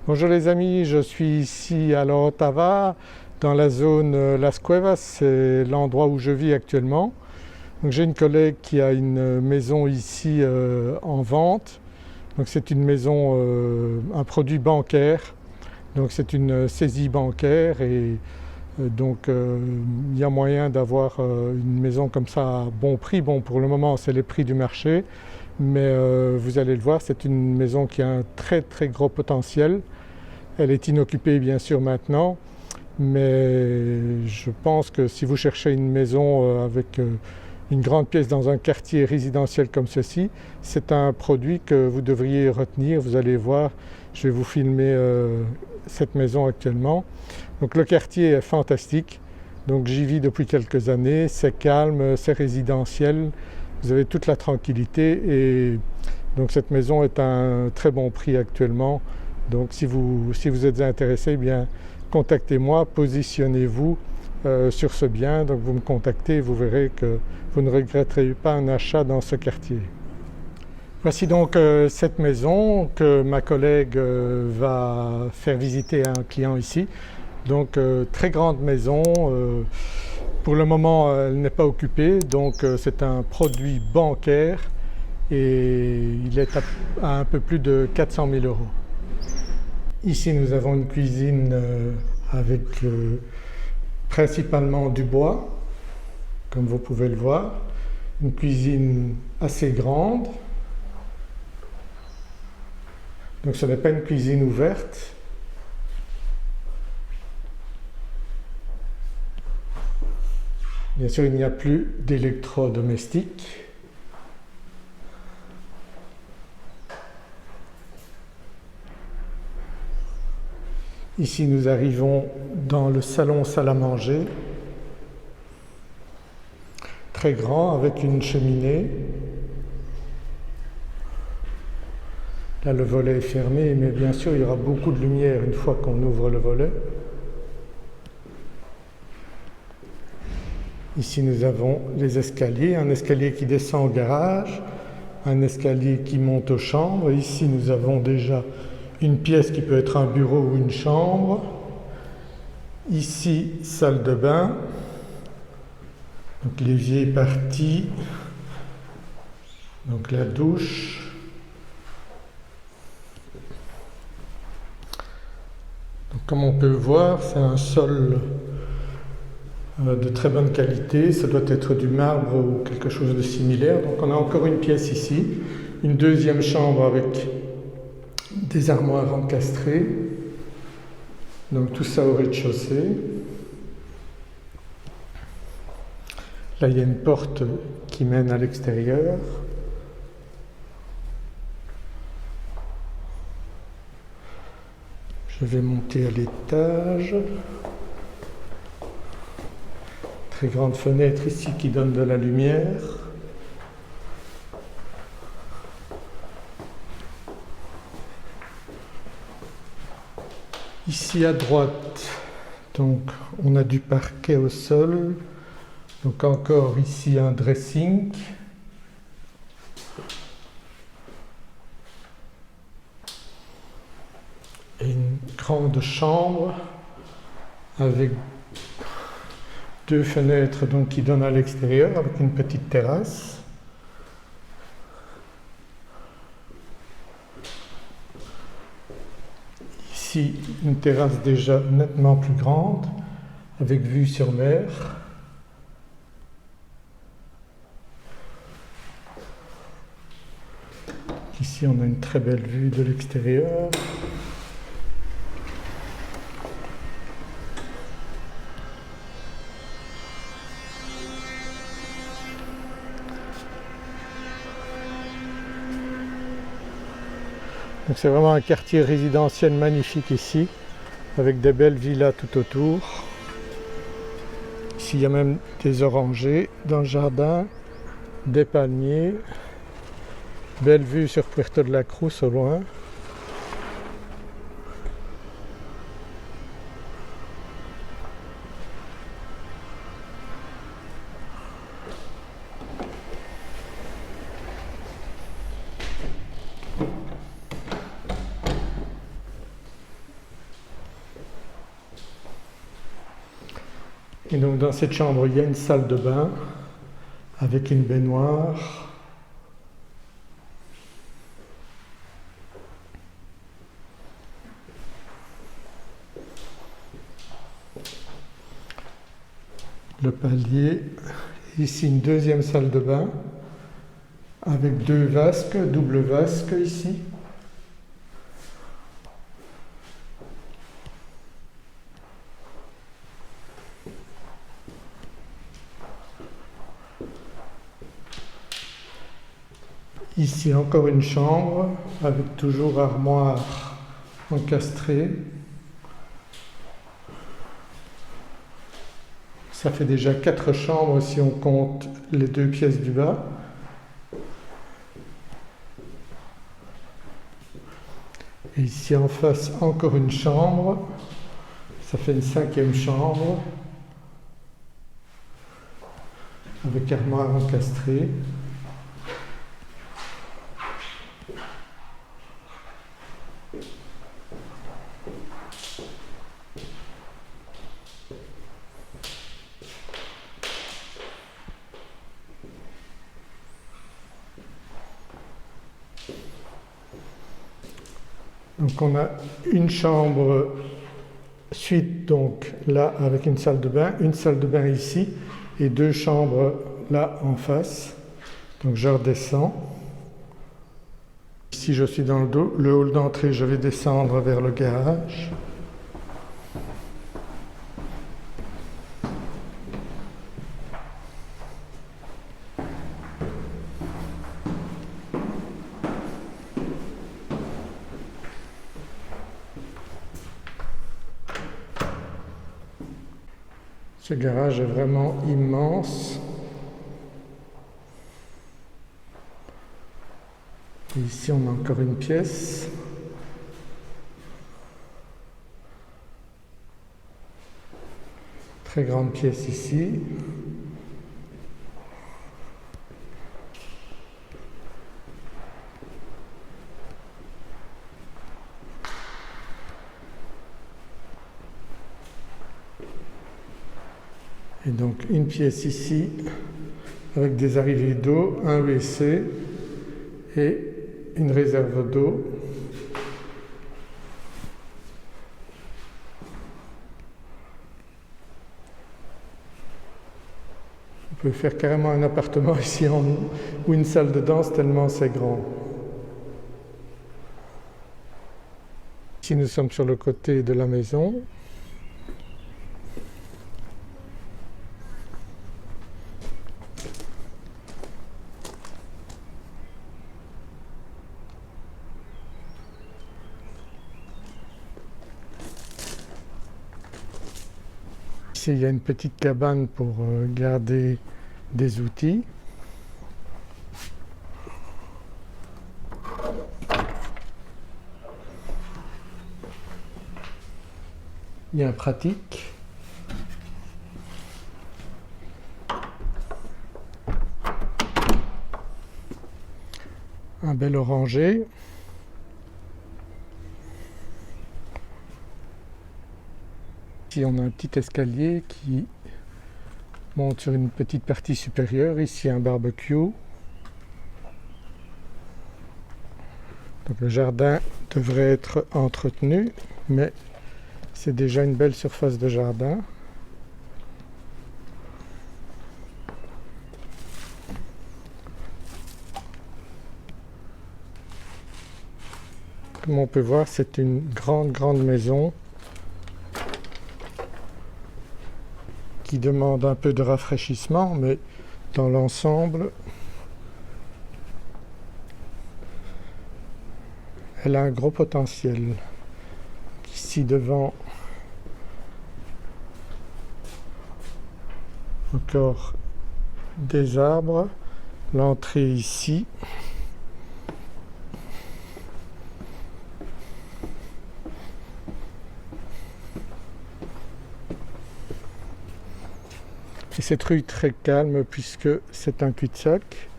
Bonjour les amis, je suis ici à La Orotava, dans la zone Las Cuevas, c'est l'endroit où je vis actuellement. J'ai une collègue qui a une maison ici en vente. C'est une maison, un produit bancaire, donc c'est une saisie bancaire et il y a moyen d'avoir une maison comme ça à bon prix. Bon, pour le moment c'est les prix du marché, mais vous allez le voir, c'est une maison qui a un très gros potentiel. Elle est inoccupée bien sûr maintenant, mais je pense que si vous cherchez une maison avec une grande pièce dans un quartier résidentiel comme ceci, c'est un produit que vous devriez retenir. Vous allez voir, je vais vous filmer cette maison actuellement. Donc le quartier est fantastique, donc j'y vis depuis quelques années, c'est calme, c'est résidentiel, vous avez toute la tranquillité et donc cette maison est à un très bon prix actuellement. Donc si vous êtes intéressé, eh bien contactez-moi, positionnez-vous sur ce bien, donc vous me contactez et vous verrez que vous ne regretterez pas un achat dans ce quartier. Voici donc cette maison que ma collègue va faire visiter à un client ici. Donc très grande maison, pour le moment elle n'est pas occupée, donc c'est un produit bancaire et il est à un peu plus de 400 000 €. Ici nous avons une cuisine avec principalement du bois, comme vous pouvez le voir, une cuisine assez grande, donc ce n'est pas une cuisine ouverte. Bien sûr il n'y a plus d'électrodomestiques. Ici nous arrivons dans le salon salle à manger, très grand avec une cheminée. Là le volet est fermé, mais bien sûr il y aura beaucoup de lumière une fois qu'on ouvre le volet. Ici nous avons les escaliers, un escalier qui descend au garage, un escalier qui monte aux chambres. Ici nous avons déjà une pièce qui peut être un bureau ou une chambre. Ici, salle de bain. Donc l'évier est parti. Donc la douche. Donc comme on peut voir, c'est un sol de très bonne qualité. Ça doit être du marbre ou quelque chose de similaire. Donc on a encore une pièce ici. Une deuxième chambre avec des armoires encastrées, donc tout ça au rez-de-chaussée. Là il y a une porte qui mène à l'extérieur. Je vais monter à l'étage. Très grande fenêtre ici qui donne de la lumière. Ici à droite, donc on a du parquet au sol, donc encore ici un dressing. Et une grande chambre avec deux fenêtres donc, qui donnent à l'extérieur avec une petite terrasse. Ici, une terrasse déjà nettement plus grande, avec vue sur mer. Ici, on a une très belle vue de l'extérieur. Donc c'est vraiment un quartier résidentiel magnifique ici, avec des belles villas tout autour. Ici il y a même des orangers dans le jardin, des palmiers, belle vue sur Puerto de la Cruz au loin. Et donc dans cette chambre il y a une salle de bain avec une baignoire. Le palier, ici une deuxième salle de bain avec deux vasques, double vasque ici. Ici encore une chambre avec toujours armoire encastrée. Ça fait déjà 4 chambres si on compte les 2 pièces du bas. Et ici en face encore une chambre, ça fait une 5e chambre avec armoire encastrée. Donc on a une chambre suite donc là avec une salle de bain, une salle de bain ici et 2 chambres là en face. Donc je redescends. Ici je suis dans le hall d'entrée, je vais descendre vers le garage. Ce garage est vraiment immense. Et ici on a encore une pièce. Très grande pièce ici. Et donc une pièce ici avec des arrivées d'eau, un WC et une réserve d'eau. On peut faire carrément un appartement ici ou une salle de danse tellement c'est grand. Ici nous sommes sur le côté de la maison. Ici, il y a une petite cabane pour garder des outils. Il y a un pratique. Un bel oranger. Ici on a un petit escalier qui monte sur une petite partie supérieure. Ici un barbecue. Donc le jardin devrait être entretenu, mais c'est déjà une belle surface de jardin. Comme on peut voir, c'est une grande maison qui demande un peu de rafraîchissement, mais dans l'ensemble, elle a un gros potentiel. Ici devant, Encore des arbres, l'entrée ici. Et cette rue très calme puisque c'est un cul-de-sac.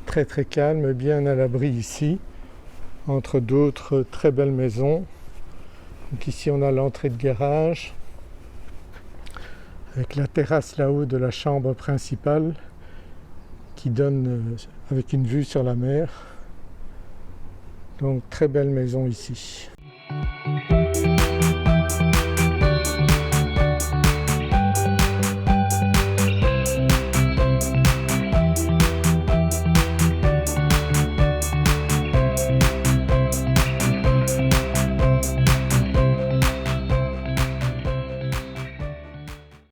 Très calme, bien à l'abri ici, entre d'autres très belles maisons. Donc ici on a l'entrée de garage, avec la terrasse là-haut de la chambre principale qui donne avec une vue sur la mer. Donc très belle maison ici.